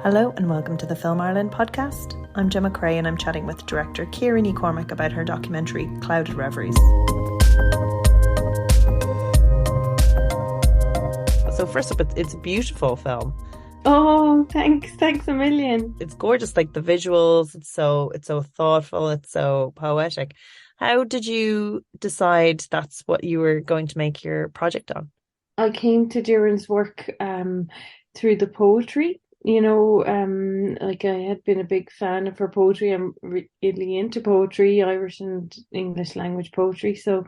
Hello and welcome to the Film Ireland podcast. I'm Gemma Creagh and I'm chatting with director Ciara NicChormaic about her documentary Lauded Reveries. So first up, it's a beautiful film. Oh, thanks a million. It's gorgeous, like the visuals, it's so thoughtful, it's so poetic. How did you decide that's what you were going to make your project on? I came to Doireann's work through the poetry. Like I had been a big fan of her poetry. I'm really into poetry, Irish and English language poetry. So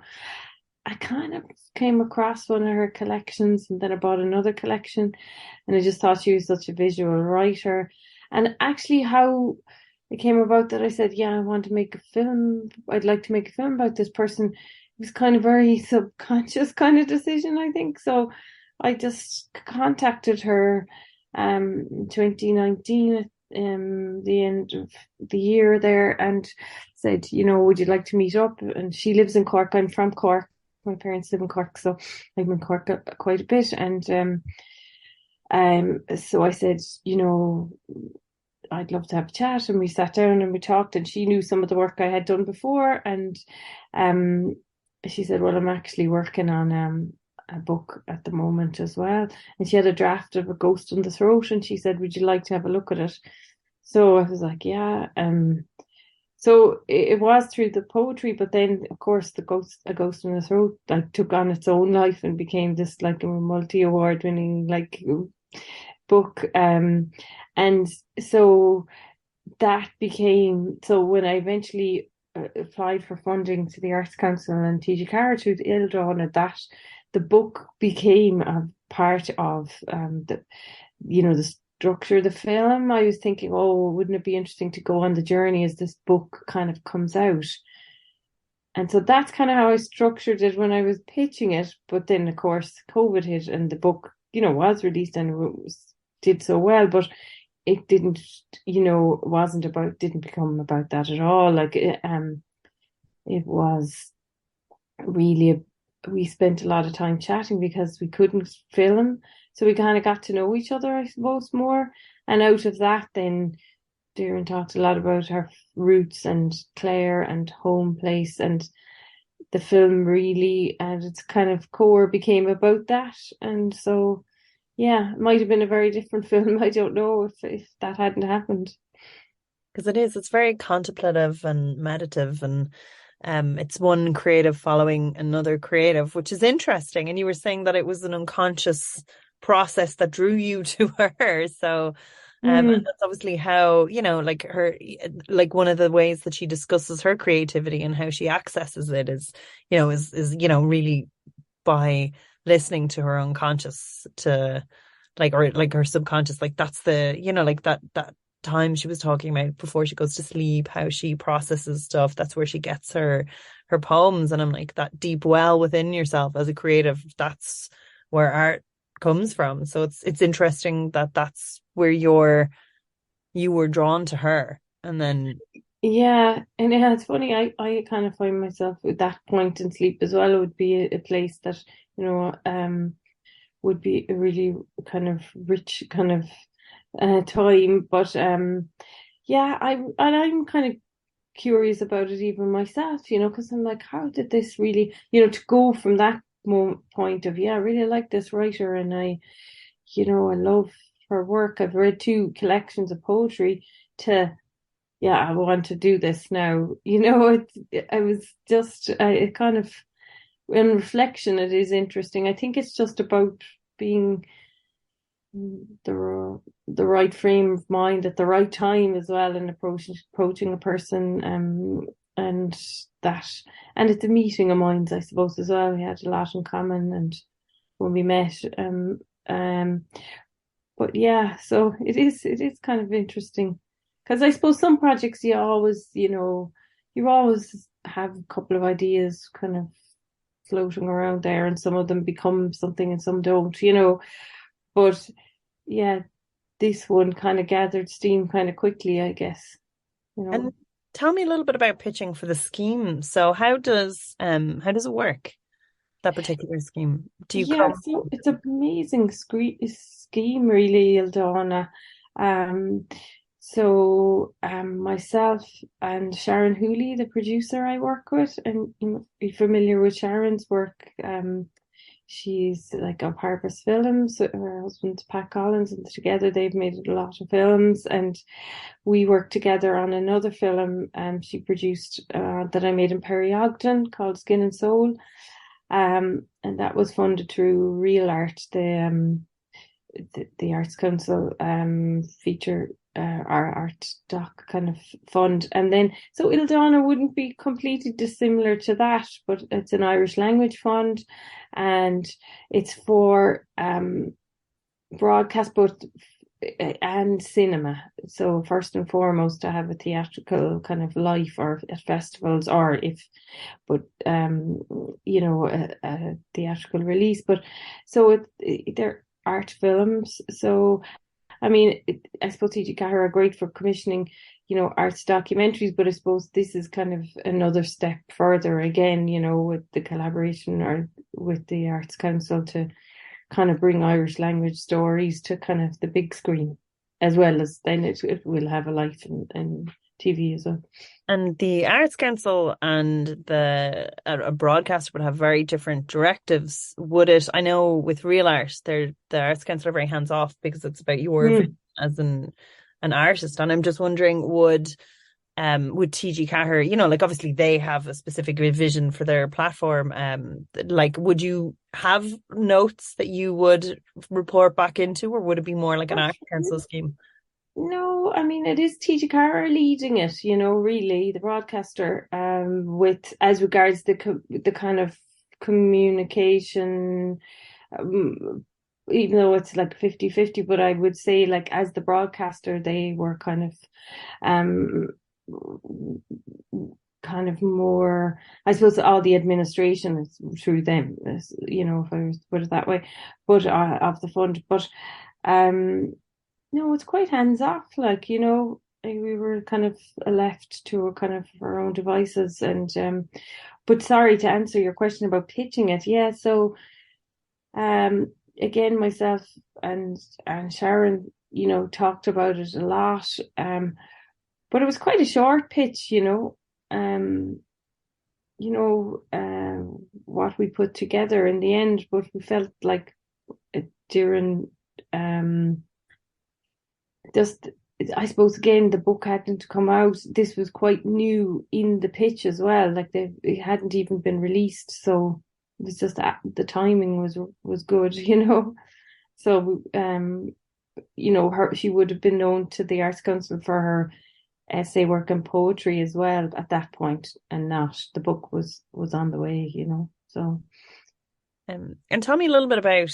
I kind of came across one of her collections and then I bought another collection and I just thought she was such a visual writer. And actually how it came about that I said, yeah, I want to make a film. I'd like to make a film about this person. It was kind of very subconscious kind of decision, I think. So I just contacted her 2019 the end of the year there and said, would you like to meet up? And she lives in Cork. I'm from Cork. My parents live in Cork, so I'm in Cork quite a bit. And so I said, I'd love to have a chat. And we sat down and we talked, and she knew some of the work I had done before. And she said, well, I'm actually working on a book at the moment as well. And she had a draft of A Ghost in the Throat, and she said, would you like to have a look at it? So I was like, yeah. So it was through the poetry, but then of course A Ghost in the Throat like took on its own life and became this like a multi-award winning like book. And so that became, so when I eventually applied for funding to the Arts Council and TG Carr to the Eildrána, that the book became a part of the structure of the film. I was thinking, oh, wouldn't it be interesting to go on the journey as this book kind of comes out? And so that's kind of how I structured it when I was pitching it. But then, of course, COVID hit and the book, was released and did so well, but it didn't, didn't become about that at all. Like, it was really we spent a lot of time chatting because we couldn't film. So we kind of got to know each other, I suppose, more. And out of that, then Doireann talked a lot about her roots and Clare and home place, and the film really, and its kind of core became about that. And so, yeah, it might have been a very different film. I don't know if that hadn't happened. Because it's very contemplative and meditative, and it's one creative following another creative, which is interesting. And you were saying that it was an unconscious process that drew you to her. So and that's obviously how, like her, like one of the ways that she discusses her creativity and how she accesses it is really by listening to her unconscious, to or her subconscious. Like that's the, like that time she was talking about before she goes to sleep, how she processes stuff. That's where she gets her poems. And I'm like, that deep well within yourself as a creative, that's where art comes from. So it's interesting that that's where you were drawn to her. And then it's funny, I kind of find myself at that point in sleep as well. It would be a place that would be a really kind of rich kind of time. But I'm kind of curious about it even myself, because I'm like, how did this really, to go from that point of, I really like this writer and I love her work. I've read 2 collections of poetry to, I want to do this now. I was just, it kind of, in reflection, it is interesting. I think it's just about being the right frame of mind at the right time as well, and approaching a person, and it's a meeting of minds, I suppose, as well. We had a lot in common, and when we met, but yeah, so it is kind of interesting because I suppose some projects you always have a couple of ideas kind of floating around there, and some of them become something and some don't, but yeah, this one kind of gathered steam kind of quickly, I guess. And tell me a little bit about pitching for the scheme. So how does it work, that particular scheme? Do you come? So it's an amazing scheme, really, Eildrána. Myself and Sharon Hooley, the producer I work with, and you might be familiar with Sharon's work. She's like of Harper's Films, her husband's Pat Collins, and together they've made a lot of films. And we worked together on another film she produced that I made in Perry Ogden called Skin and Soul. And that was funded through Real Art, the Arts Council feature our art doc kind of fund. And then so Ildana wouldn't be completely dissimilar to that, but it's an Irish language fund, and it's for broadcast both and cinema. So first and foremost to have a theatrical kind of life, or at festivals, or a theatrical release. But so they're art films. So I mean, I suppose TG Cahir are great for commissioning, arts documentaries, but I suppose this is kind of another step further again, with the collaboration or with the Arts Council to kind of bring Irish language stories to kind of the big screen, as well as then it will have a life in TV as well. And the Arts Council and a broadcaster would have very different directives, would it? I know with Real Art, the Arts Council are very hands off because it's about your vision as an artist. And I'm just wondering, would TG Cahir, like obviously they have a specific vision for their platform. Like, would you have notes that you would report back into, or would it be more like an Arts Council scheme? No, I mean, it is TG Cahir leading it, really, the broadcaster, with as regards the kind of communication, even though it's like 50-50, but I would say, like, as the broadcaster, they were kind of more, I suppose all the administration is through them, if I was to put it that way, but of the fund. But no, it's quite hands off. Like, we were kind of left to kind of our own devices. And but sorry, to answer your question about pitching it. Yeah, so again, myself and Sharon, talked about it a lot. But it was quite a short pitch, what we put together in the end. But we felt like during just, I suppose, again, the book hadn't come out. This was quite new in the pitch as well. Like, it hadn't even been released, so it was just the timing was good, So, she would have been known to the Arts Council for her essay work and poetry as well at that point, and not the book was on the way, So, and tell me a little bit about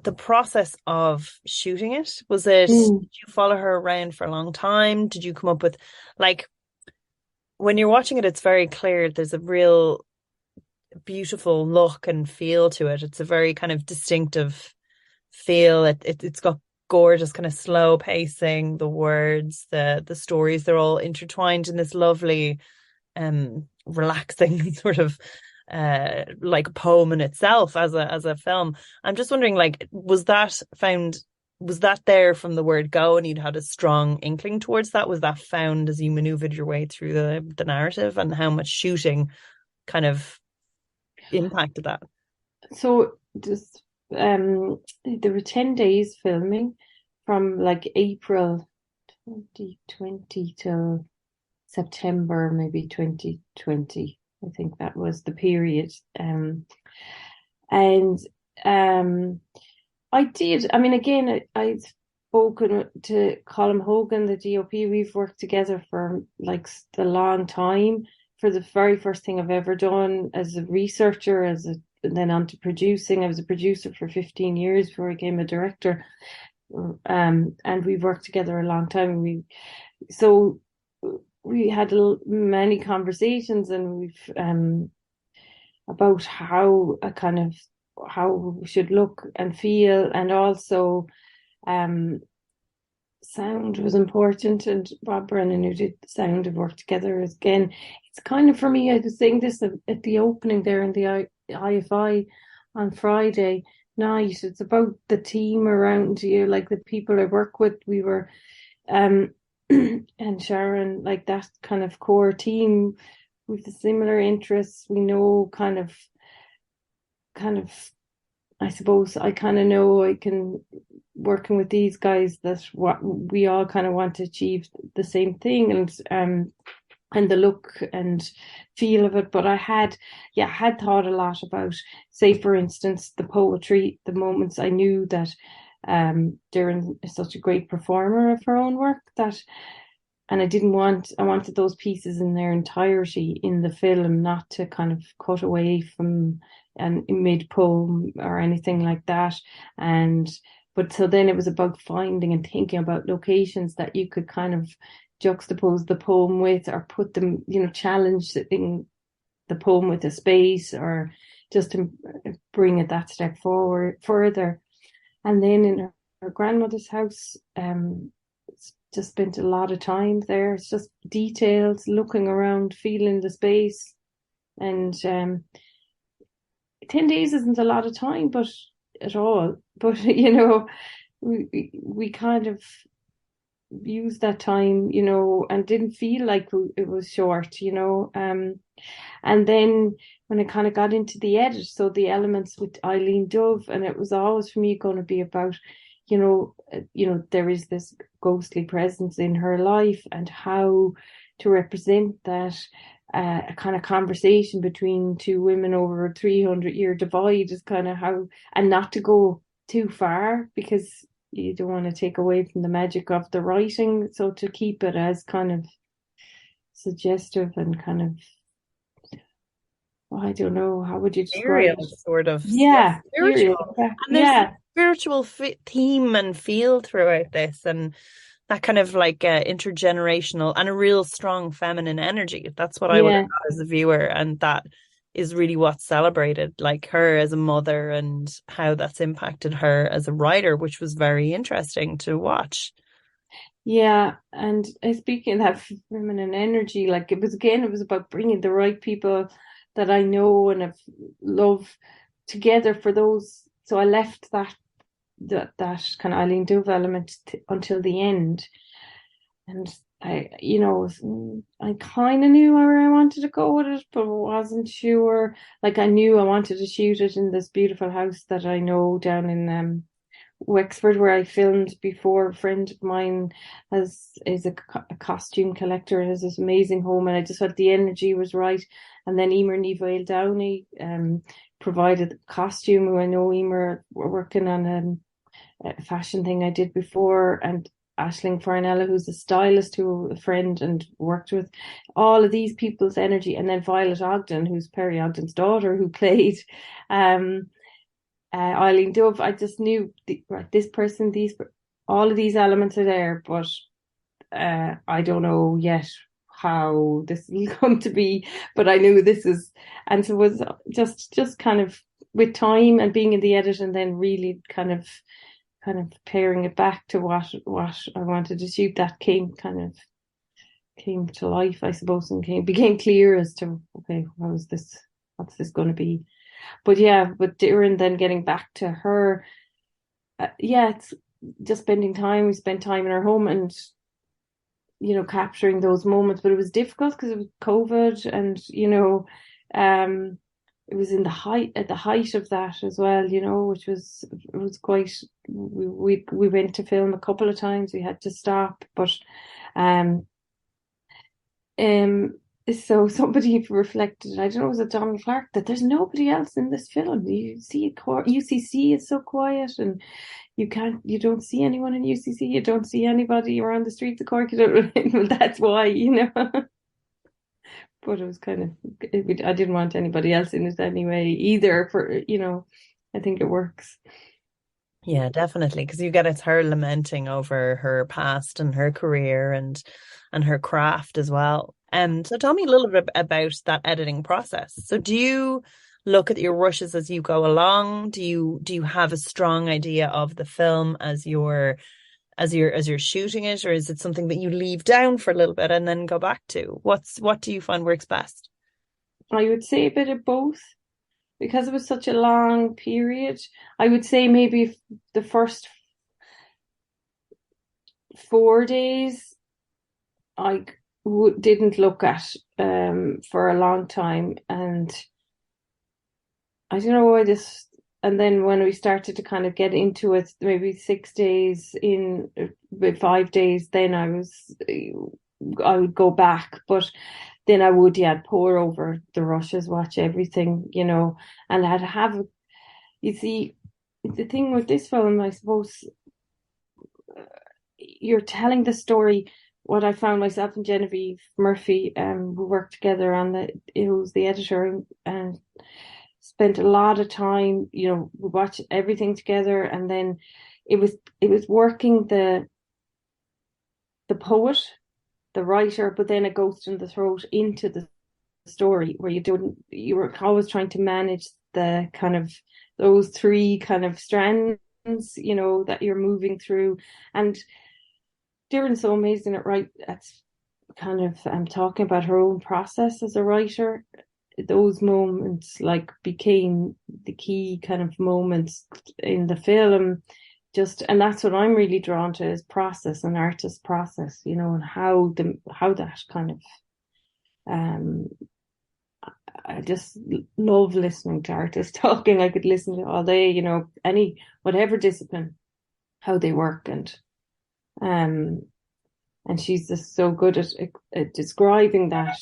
the process of shooting it. Was it, did you follow her around for a long time? Did you come up with, like, when you're watching it, it's very clear there's a real beautiful look and feel to it. It's a very kind of distinctive feel. It's got gorgeous kind of slow pacing, the words, the stories, they're all intertwined in this lovely relaxing sort of like poem in itself as a film. I'm just wondering, like, was that there from the word go, and you'd had a strong inkling towards that? Was that found as you maneuvered your way through the narrative, and how much shooting kind of impacted that? So just there were 10 days filming from like April 2020 till September maybe 2020. I think that was the period. And I did, I mean, again, I'd spoken to Colm Hogan, the DOP. We've worked together for like a long time. For the very first thing I've ever done as a researcher, and then on to producing. I was a producer for 15 years before I became a director. And we've worked together a long time. We had many conversations, and we've about how we should look and feel, and also sound was important. And Bob Brennan, who did the sound, have worked together again. It's kind of, for me, I was saying this at the opening there in the IFI on Friday, nice. It's about the team around you, like the people I work with. We were, um, and Sharon, like that kind of core team with the similar interests. We know kind of, I suppose I kind of know I can working with these guys that what we all kind of want to achieve the same thing, and the look and feel of it. But had thought a lot about, say, for instance, the poetry, the moments I knew that Doireann is such a great performer of her own work that, and I wanted those pieces in their entirety in the film, not to kind of cut away from an mid poem or anything like that. And but so then it was about finding and thinking about locations that you could kind of juxtapose the poem with, or put them, challenge the poem with a space, or just to bring it that step forward further. And then in her grandmother's house, just spent a lot of time there. It's just details, looking around, feeling the space. And 10 days isn't a lot of time, but at all. But, we kind of used that time, and didn't feel like it was short. And then when I kind of got into the edit, so the elements with Eileen Dove, and it was always for me going to be about, there is this ghostly presence in her life, and how to represent that, a kind of conversation between two women over a 300-year divide is kind of how, and not to go too far, because you don't want to take away from the magic of the writing. So to keep it as kind of suggestive and kind of, I don't know, how would you describe Ethereal, it? sort of. Yeah, Spiritual. And there's a yeah, spiritual theme and feel throughout this, and that kind of like intergenerational and a real strong feminine energy. That's what I would have yeah, got as a viewer, and that is really what's celebrated, like her as a mother and how that's impacted her as a writer, which was very interesting to watch. yeah. And speaking of that feminine energy, like it was about bringing the right people that I know and have love together for those. So I left that kind of Eileen Dove element until the end. And I kind of knew where I wanted to go with it, but wasn't sure. Like I knew I wanted to shoot it in this beautiful house that I know down in Wexford, where I filmed before. A friend of mine is a costume collector and has this amazing home, and I just felt the energy was right. And then Emer Ní Downey provided the costume, who I know Emer were working on a fashion thing I did before, and Aisling Farnella, who's a stylist, who a friend and worked with, all of these people's energy. And then Violet Ogden, who's Perry Ogden's daughter, who played Eileen Dove. I just knew this person, all of these elements are there, but I don't know yet how this will come to be. But I knew this is, and so it was just kind of with time and being in the edit, and then really kind of pairing it back to what I wanted to shoot. That came to life, I suppose, and became clear as to, okay, what's this going to be. But yeah, with Doireann then getting back to her, it's just spending time. We spent time in her home, and capturing those moments. But it was difficult because it was COVID, and it was at the height of that as well, which was, it was quite. We went to film a couple of times. We had to stop, but um so somebody reflected, I don't know, was it Donald Clark, that there's nobody else in this film. You see, UCC is so quiet, and you don't see anyone in UCC. You don't see anybody around the streets of Cork. You don't. Well, that's why, But it was kind of, I didn't want anybody else in it anyway either. I think it works. Yeah, definitely, because you get it's her lamenting over her past and her career and her craft as well. So tell me a little bit about that editing process. So do you look at your rushes as you go along? Do you have a strong idea of the film as you're shooting it, or is it something that you leave down for a little bit and then go back to? What do you find works best? I would say a bit of both. because it was such a long period. I would say maybe the first 4 days I didn't look at for a long time, and I don't know, and then when we started to kind of get into it, maybe 6 days in, with 5 days, then I would go back, but then I would, yeah, pour over the rushes, watch everything, and I'd have, you see, the thing with this film, I suppose, you're telling the story. What I found, myself and Genevieve Murphy, we worked together on who's the editor, and spent a lot of time, we watched everything together, and then it was working the poet, the writer, but then a ghost in the throat into the story, where you were always trying to manage the kind of those three kind of strands, that you're moving through. And Doireann's so amazing at that's kind of talking about her own process as a writer. Those moments became the key kind of moments in the film. And that's what I'm really drawn to, is process, an artist's process, and how that kind of I just love listening to artists talking. I could listen to all day, whatever discipline, how they work, and she's just so good at describing that.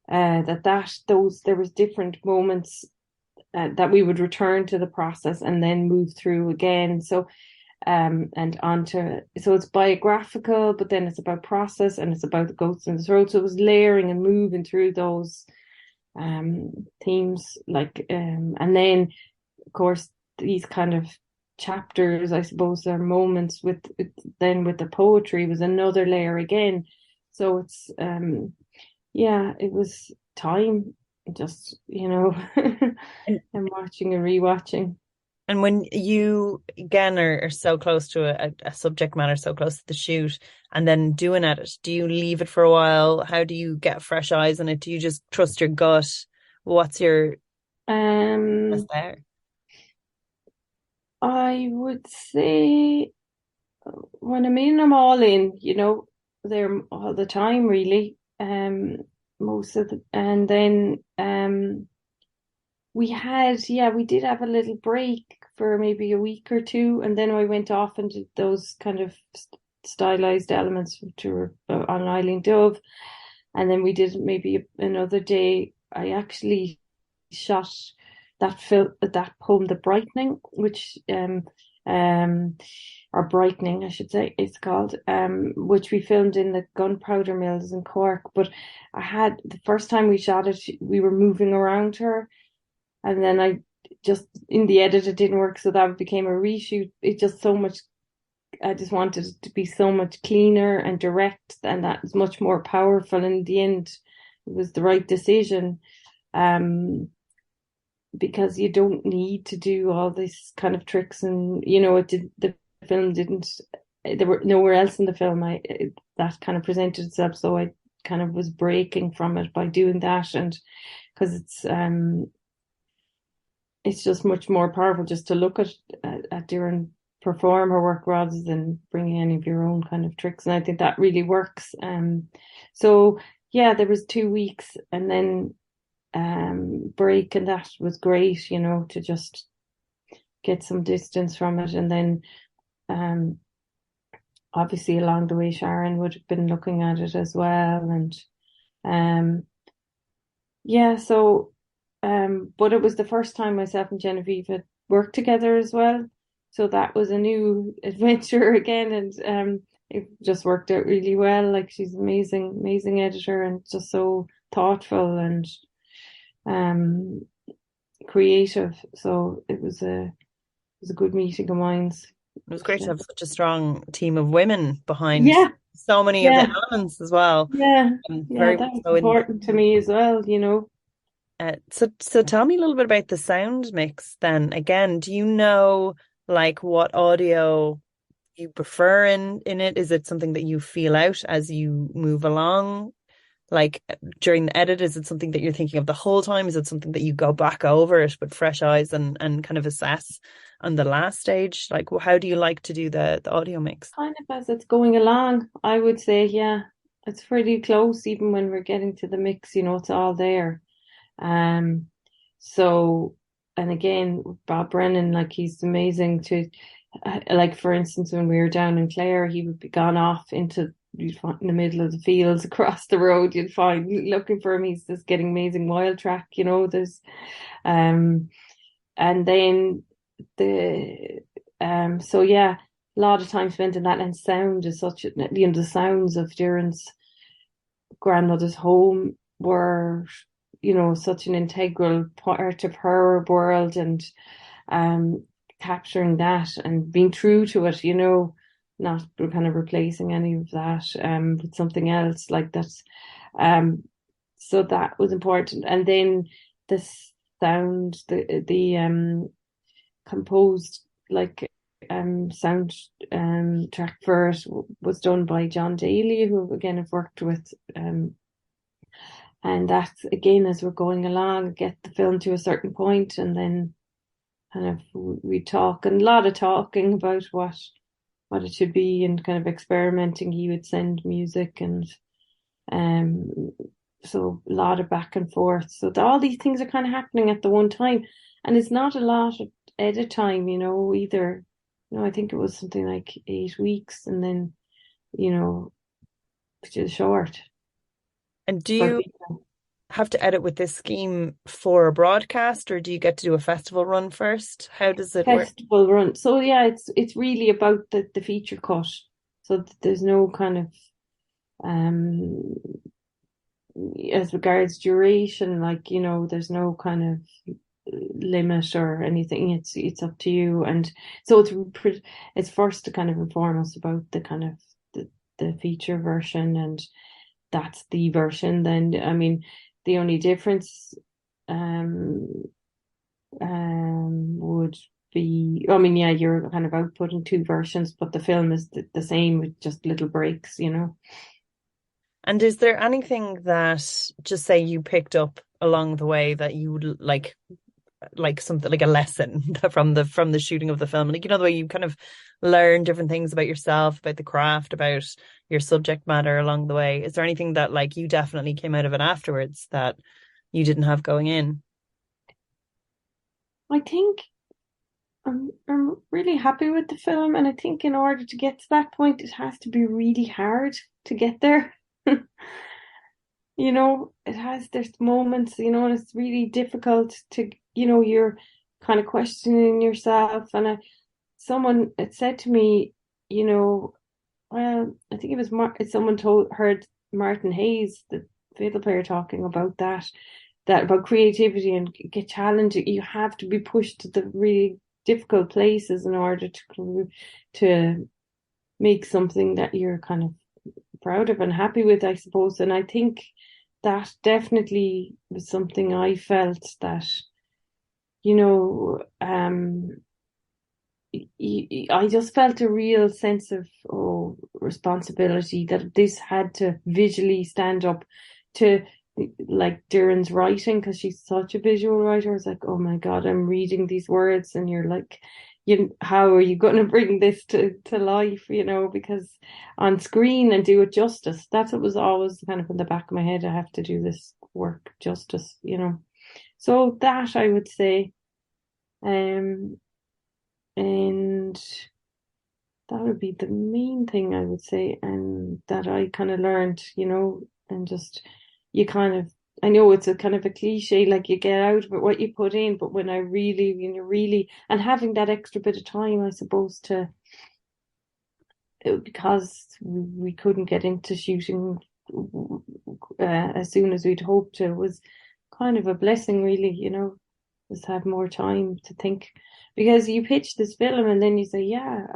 There was different moments that we would return to the process and then move through again. So it's biographical, but then it's about process, and it's about the ghosts in the throat. So it was layering and moving through those themes, and then of course these kind of chapters, I suppose, are moments with the poetry was another layer again. So it's it was time, just and watching and rewatching. And when you again are so close to a subject matter, so close to the shoot, and then doing it, do you leave it for a while? How do you get fresh eyes on it? Do you just trust your gut? What's your there? I would say when I'm all in, they're all the time, really. Most of and then we did have a little break for maybe a week or two, and then I went off and did those kind of stylized elements on Eileen Dove, and then we did maybe another day. I actually shot that poem, The Brightening, which or Brightening, I should say, it's called, which we filmed in the gunpowder mills in Cork. But the first time we shot it, we were moving around her, and then in the edit, it didn't work, so that became a reshoot. It just so much, I just wanted it to be so much cleaner and direct, and that was much more powerful. In the end, it was the right decision, because you don't need to do all these kind of tricks, and the film didn't. There were nowhere else in the film that kind of presented itself, so I kind of was breaking from it by doing that, and because it's just much more powerful just to look at Doireann perform her work rather than bringing any of your own kind of tricks. And I think that really works. So yeah, there was 2 weeks and then break, and that was great, to just get some distance from it. And then obviously along the way, Sharon would have been looking at it as well. And but it was the first time myself and Genevieve had worked together as well. So that was a new adventure again, and it just worked out really well. Like, she's amazing, amazing editor, and just so thoughtful and creative. So it was a good meeting of minds. It was great to have such a strong team of women behind so many of the elements as well. That was important to me as well, So tell me a little bit about the sound mix then. Again, do you know what audio you prefer in it? Is it something that you feel out as you move along? like during the edit? Is it something that you're thinking of the whole time? Is it something that you go back over it with fresh eyes and kind of assess on the last stage? Like, how do you like to do the audio mix? Kind of as it's going along, I would say, yeah, it's pretty close. Even when we're getting to the mix, it's all there. Um, so, and again, Bob Brennan, like he's amazing to, like for instance, when we were down in Clare, he would be gone off you'd find in the middle of the fields across the road. You'd find looking for him. He's just getting amazing wild track. There's, and then so yeah, a lot of time spent in that, and sound is such the sounds of Doireann's grandmother's home were such an integral part of her world, and capturing that and being true to it, not kind of replacing any of that with something else like that. So that was important. And then the sound, the composed like sound track for it was done by John Daly, who again I've worked with, and that's again as we're going along, get the film to a certain point, and then kind of we talk, and a lot of talking about what it should be, and kind of experimenting. He would send music, and so a lot of back and forth. So all these things are kind of happening at the one time, and it's not a lot of edit time, either. I think it was something like 8 weeks, and then, which is short. And do you have to edit with this scheme for a broadcast, or do you get to do a festival run first? How does it work? Festival run. So yeah, it's really about the feature cut. So there's no kind of as regards duration, like, there's no kind of limit or anything. It's up to you. And so it's first to kind of inform us about the kind of the feature version, and that's the version. Then I mean the only difference would be, I mean, yeah, you're kind of outputting 2 versions, but the film is the same with just little breaks. And is there anything that, just say, you picked up along the way that you would like something like a lesson from the shooting of the film? Like, the way you kind of learn different things about yourself, about the craft, about your subject matter along the way. Is there anything that like you definitely came out of it afterwards that you didn't have going in? I think I'm really happy with the film, and I think in order to get to that point, it has to be really hard to get there. There's moments, and it's really difficult to, you're kind of questioning yourself. And someone had said to me, well, I think it was someone heard Martin Hayes, the fiddle player, talking about that about creativity and get challenged. You have to be pushed to the really difficult places in order to make something that you're kind of proud of and happy with, I suppose. And I think that definitely was something I felt that, I just felt a real sense of responsibility, that this had to visually stand up to like Doireann's writing, because she's such a visual writer. I was like, oh my God, I'm reading these words, and you're like, how are you going to bring this to life, because on screen and do it justice. That's what was always kind of in the back of my head. I have to do this work justice, So that, I would say, and that would be the main thing, I would say, and that I kind of learned, and just you kind of, I know it's a kind of a cliche, like you get out of it what you put in, but when I really, and having that extra bit of time, I suppose, because we couldn't get into shooting as soon as we'd hoped to, was kind of a blessing, really, just have more time to think, because you pitch this film and then you say, yeah,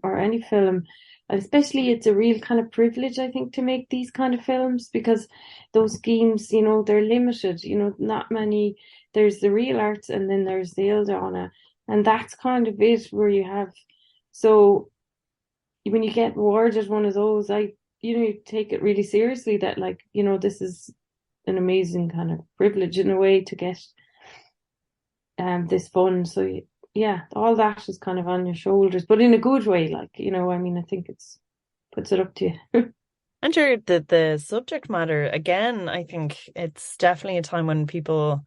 or any film, especially it's a real kind of privilege, I think, to make these kind of films, because those schemes, they're limited, not many. There's the Real Arts, and then there's the Eildana, and that's kind of it, where you have, so when you get awarded one of those, I you take it really seriously that like, this is an amazing kind of privilege in a way to get this fund. So yeah, all that is kind of on your shoulders, but in a good way, like, I mean, I think it's puts it up to you. And sure, the subject matter, again, I think it's definitely a time when people,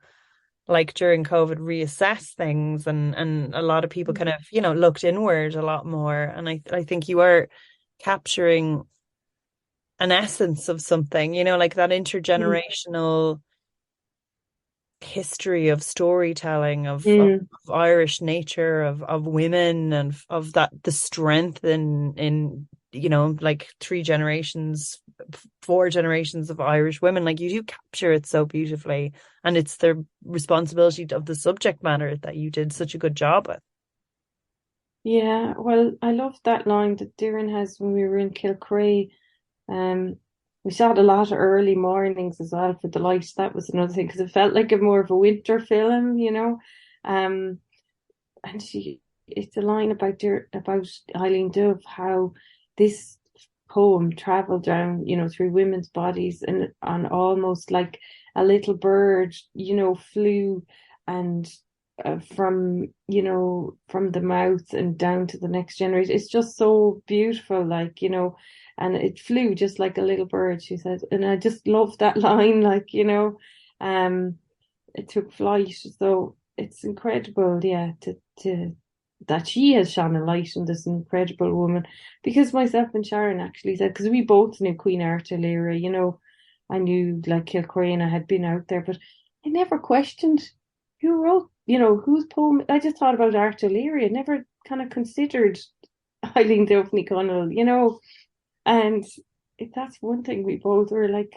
like during COVID, reassess things, and a lot of people kind of, looked inward a lot more. And I think you are capturing an essence of something, like that Mm. intergenerational history of storytelling Mm. of Irish nature, of women, and of that the strength in like 3 generations, 4 generations of Irish women. Like, you do capture it so beautifully, and it's the responsibility of the subject matter that you did such a good job with. Yeah, well, I love that line that Doireann has when we were in Kilcrea. Um, we shot a lot of early mornings as well for the light. That was another thing because it felt like a more of a winter film. Um, and it's a line about Eileen Dove, how this poem traveled down, through women's bodies and on almost like a little bird, flew and from the mouth and down to the next generation. It's just so beautiful, like, and it flew just like a little bird, she said. And I just love that line, like, um, it took flight. So it's incredible, yeah, to that she has shone a light on this incredible woman. Because myself and Sharon actually said, because we both knew Queen Artillery, I knew like Kilcrea and I had been out there, but I never questioned who wrote, whose poem. I just thought about Artillery. I never kind of considered Eileen Duffy Connell. And that's one thing we both were like,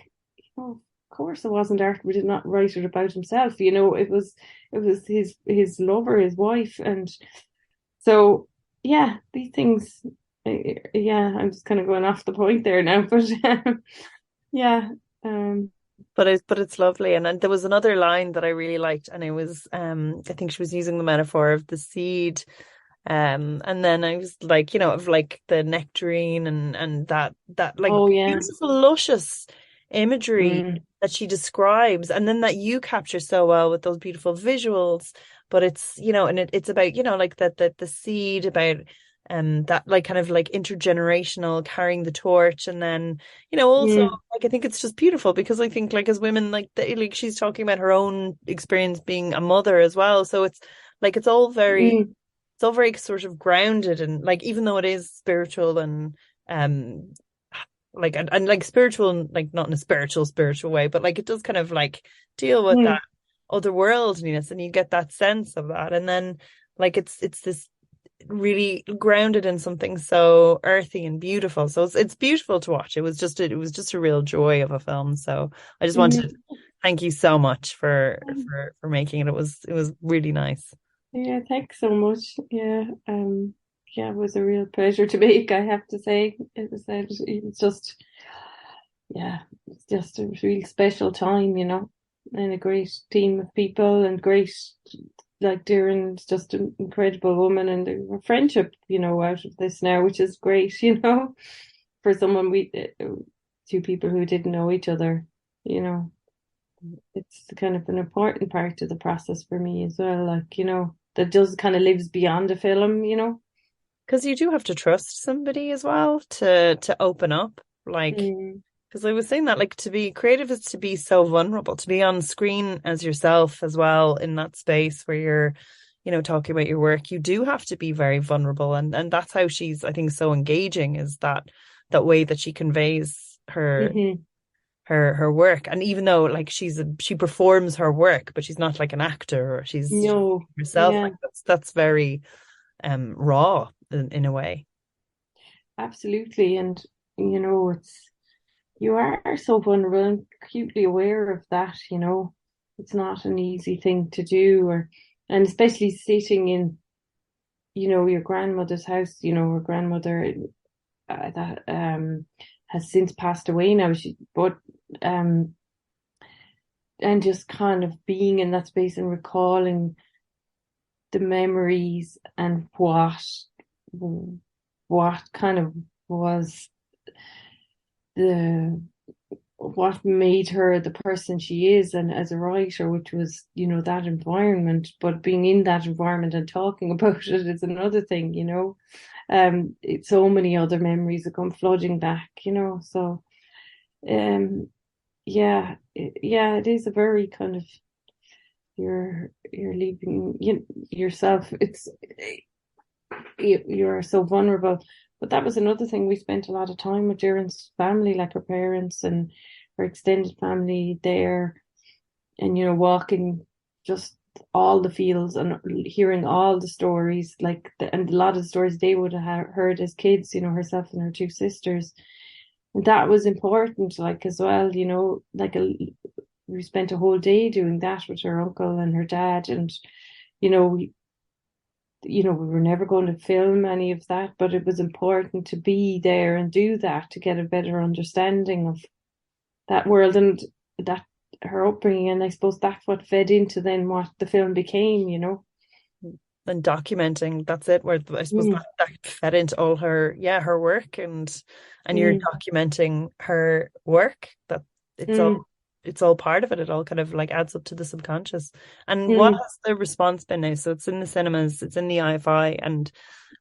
of course it wasn't Art. We did not write it about himself. It was his lover, his wife, and so yeah, these things. Yeah, I'm just kind of going off the point there now, but yeah, um, But it's lovely. And then there was another line that I really liked, and it was I think she was using the metaphor of the seed. And then I was like, of like the nectarine, and that like oh yeah, beautiful, luscious imagery mm, that she describes, and then that you capture so well with those beautiful visuals. But it's, and it's about, like the seed, about that like kind of like intergenerational, carrying the torch. And then, also mm, like I think it's just beautiful because I think like as women, like like she's talking about her own experience being a mother as well. So it's like mm, it's all very sort of grounded, and like even though it is spiritual, and um like and like spiritual, like not in a spiritual way, but like it does kind of like deal with that mm, otherworldliness, and you get that sense of that. And then like it's this really grounded in something so earthy and beautiful. So it's beautiful to watch. It was just a real joy of a film. So I just wanted to mm. thank you so much for making it. It was really nice. Yeah, thanks so much. Yeah, it was a real pleasure to make, I have to say. It was just, yeah, it's just a really special time, and a great team of people and great, like Doireann's just an incredible woman and a friendship, out of this now, which is great, for someone two people who didn't know each other, you know. It's kind of an important part of the process for me as well, like, that just kind of lives beyond the film. Because you do have to trust somebody as well to open up. Like, Mm, because I was saying that, like, to be creative is to be so vulnerable, to be on screen as yourself as well, in that space where you're, talking about your work. You do have to be very vulnerable, and that's how she's, I think, so engaging, is that way that she conveys hmm. her work. And even though like she performs her work, but she's not like an actor, or she's No, herself, yeah, like that's very raw in a way. absolutely. And, you are so vulnerable and acutely aware of that, It's not an easy thing to do, and especially sitting in, your grandmother's house, her grandmother that has since passed away now. But um, and just kind of being in that space and recalling the memories and what kind of was the what made her the person she is and as a writer, which was, that environment, but being in that environment and talking about it is another thing. It's so many other memories that come flooding back, so it is a very kind of you're leaving yourself. You're so vulnerable. But that was another thing. We spent a lot of time with Doireann's family, like her parents and her extended family there, and walking just all the fields and hearing all the stories, and a lot of the stories they would have heard as kids, herself and her two sisters. And that was important, as well, we spent a whole day doing that with her uncle and her dad, and we were never going to film any of that, but it was important to be there and do that to get a better understanding of that world and that her upbringing. And I suppose that's what fed into then what the film became, And documenting, that's it, where I suppose that fed into all her work, and you're documenting her work, that it's all part of it. It all kind of adds up to the subconscious. And what has the response been now? So it's in the cinemas, it's in the IFI, and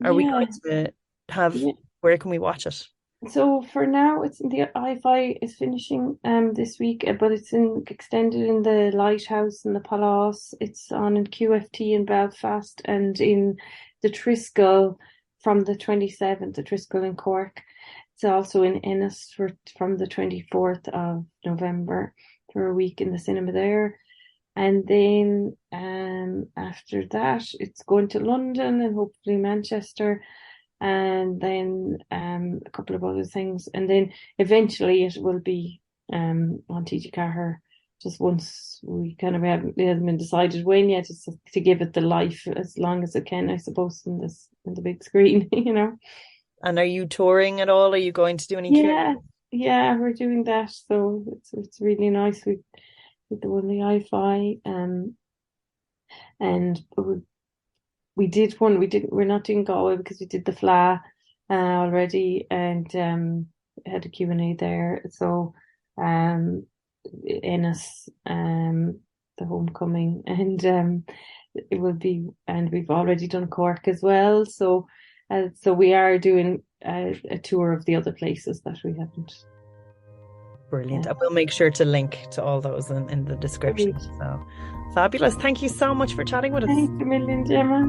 are we going to have, where can we watch it? So for now, it's in the IFI is finishing this week, but it's extended in the Lighthouse and the Palace. It's on in QFT in Belfast and in the Triskel from the 27th, the Triskel in Cork. It's also in Ennis from the 24th of November for a week in the cinema there. And then after that, it's going to London and hopefully Manchester, and then a couple of other things. And then eventually it will be on TG Ceathair, just once we kind of it hasn't been decided when yet, just to give it the life as long as it can, I suppose, in the big screen, And are you touring at all? Are you going to do any Q&A? Yeah, we're doing that. So it's really nice. We the one the IFI, and we did one. We're not doing Galway because we did the Fla already, and had a Q&A there. So Ennis, the homecoming, and it will be, and we've already done Cork as well. So we are doing a tour of the other places that we haven't. Brilliant. I will make sure to link to all those in the description. So fabulous. Thank you so much for chatting with us. Thanks a million, Gemma.